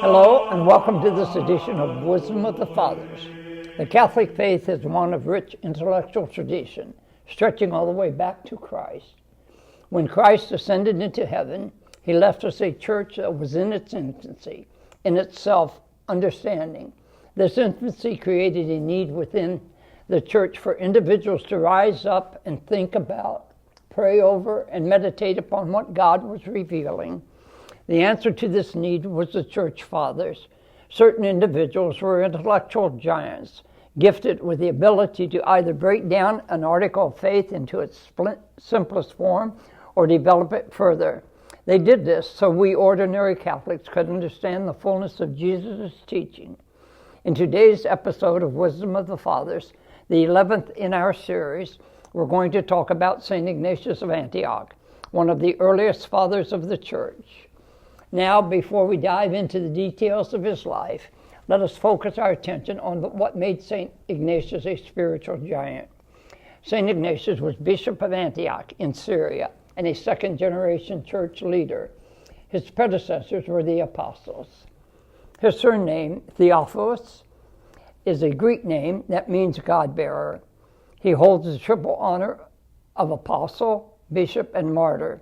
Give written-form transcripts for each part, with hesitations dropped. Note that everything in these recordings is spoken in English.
Hello and welcome to this edition of Wisdom of the Fathers. The Catholic faith is one of rich intellectual tradition, stretching all the way back to Christ. When Christ ascended into heaven, he left us a church that was in its infancy, in its self-understanding. This infancy created a need within the church for individuals to rise up and think about, pray over, and meditate upon what God was revealing. The answer to this need was the church fathers. Certain individuals were intellectual giants, gifted with the ability to either break down an article of faith into its simplest form or develop it further. They did this so we ordinary Catholics could understand the fullness of Jesus' teaching. In today's episode of Wisdom of the Fathers, the 11th in our series, we're going to talk about St. Ignatius of Antioch, one of the earliest fathers of the church. Now, before we dive into the details of his life, let us focus our attention on what made St. Ignatius a spiritual giant. St. Ignatius was Bishop of Antioch in Syria and a second-generation church leader. His predecessors were the apostles. His surname, Theophilus, is a Greek name that means God-bearer. He holds the triple honor of apostle, bishop, and martyr.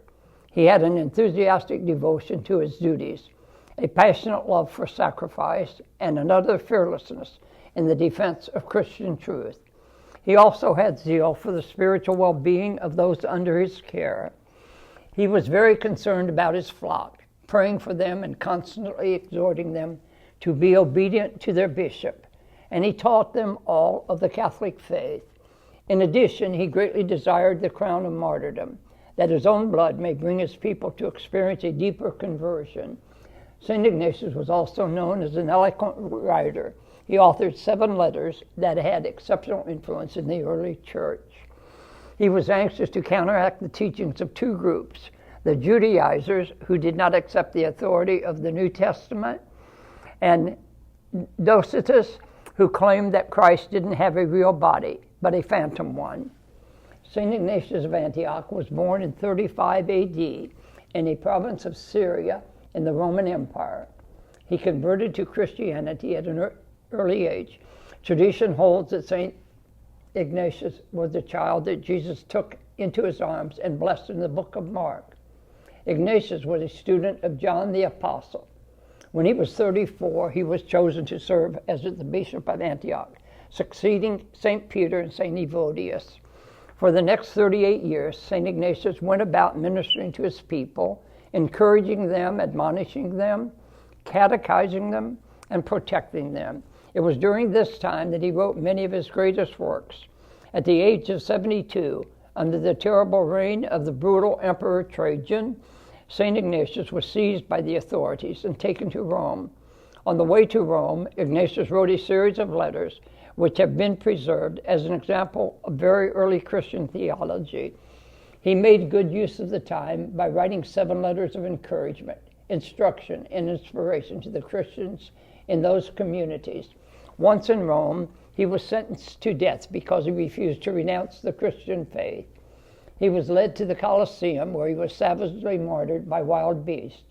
He had an enthusiastic devotion to his duties, a passionate love for sacrifice, and an utter fearlessness in the defense of Christian truth. He also had zeal for the spiritual well-being of those under his care. He was very concerned about his flock, praying for them and constantly exhorting them to be obedient to their bishop, and he taught them all of the Catholic faith. In addition, he greatly desired the crown of martyrdom, that his own blood may bring his people to experience a deeper conversion. St. Ignatius was also known as an eloquent writer. He authored 7 letters that had exceptional influence in the early church. He was anxious to counteract the teachings of 2 groups, the Judaizers, who did not accept the authority of the New Testament, and Docetists, who claimed that Christ didn't have a real body, but a phantom one. St. Ignatius of Antioch was born in 35 AD in a province of Syria in the Roman Empire. He converted to Christianity at an early age. Tradition holds that St. Ignatius was the child that Jesus took into his arms and blessed in the book of Mark. Ignatius was a student of John the Apostle. When he was 34, he was chosen to serve as the Bishop of Antioch, succeeding St. Peter and St. Evodius. For the next 38 years, St. Ignatius went about ministering to his people, encouraging them, admonishing them, catechizing them, and protecting them. It was during this time that he wrote many of his greatest works. At the age of 72, under the terrible reign of the brutal Emperor Trajan, St. Ignatius was seized by the authorities and taken to Rome. On the way to Rome, Ignatius wrote a series of letters which have been preserved as an example of very early Christian theology. He made good use of the time by writing 7 letters of encouragement, instruction, and inspiration to the Christians in those communities. Once in Rome, he was sentenced to death because he refused to renounce the Christian faith. He was led to the Colosseum, where he was savagely martyred by wild beasts.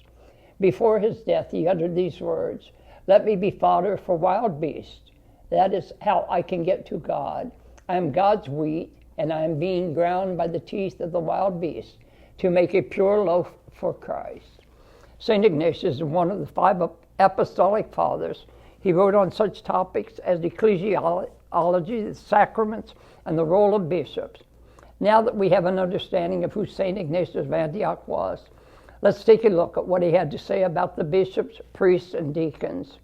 Before his death, he uttered these words, "Let me be fodder for wild beasts. That is how I can get to God. I am God's wheat, and I am being ground by the teeth of the wild beast to make a pure loaf for Christ." St. Ignatius is one of the 5 apostolic fathers. He wrote on such topics as ecclesiology, the sacraments, and the role of bishops. Now that we have an understanding of who St. Ignatius of Antioch was, let's take a look at what he had to say about the bishops, priests, and deacons.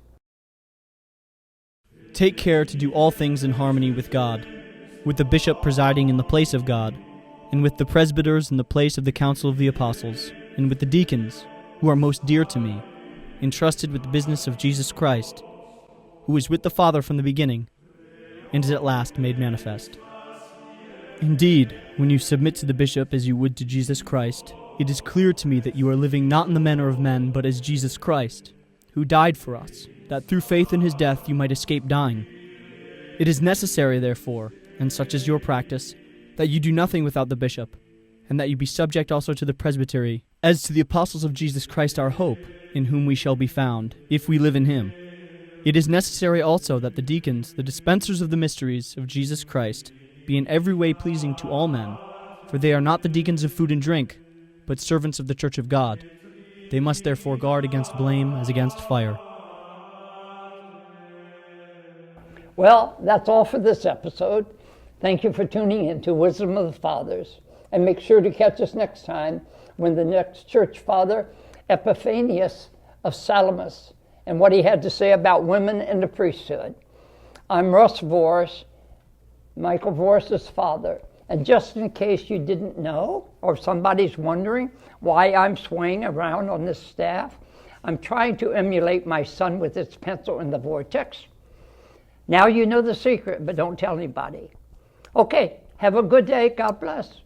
Take care to do all things in harmony with God, with the bishop presiding in the place of God, and with the presbyters in the place of the council of the apostles, and with the deacons, who are most dear to me, entrusted with the business of Jesus Christ, who is with the Father from the beginning, and is at last made manifest. Indeed, when you submit to the bishop as you would to Jesus Christ, it is clear to me that you are living not in the manner of men, but as Jesus Christ, who died for us, that through faith in his death you might escape dying. It is necessary, therefore, and such is your practice, that you do nothing without the bishop, and that you be subject also to the presbytery, as to the apostles of Jesus Christ our hope, in whom we shall be found, if we live in him. It is necessary also that the deacons, the dispensers of the mysteries of Jesus Christ, be in every way pleasing to all men, for they are not the deacons of food and drink, but servants of the church of God. They must therefore guard against blame as against fire. Well, that's all for this episode. Thank you for tuning in to Wisdom of the Fathers. And make sure to catch us next time when the next church father, Epiphanius of Salamis, and what he had to say about women in the priesthood. I'm Russ Voris, Michael Voris' father. And just in case you didn't know, or somebody's wondering why I'm swaying around on this staff, I'm trying to emulate my son with his pencil in the vortex. Now you know the secret, but don't tell anybody. Okay, have a good day. God bless.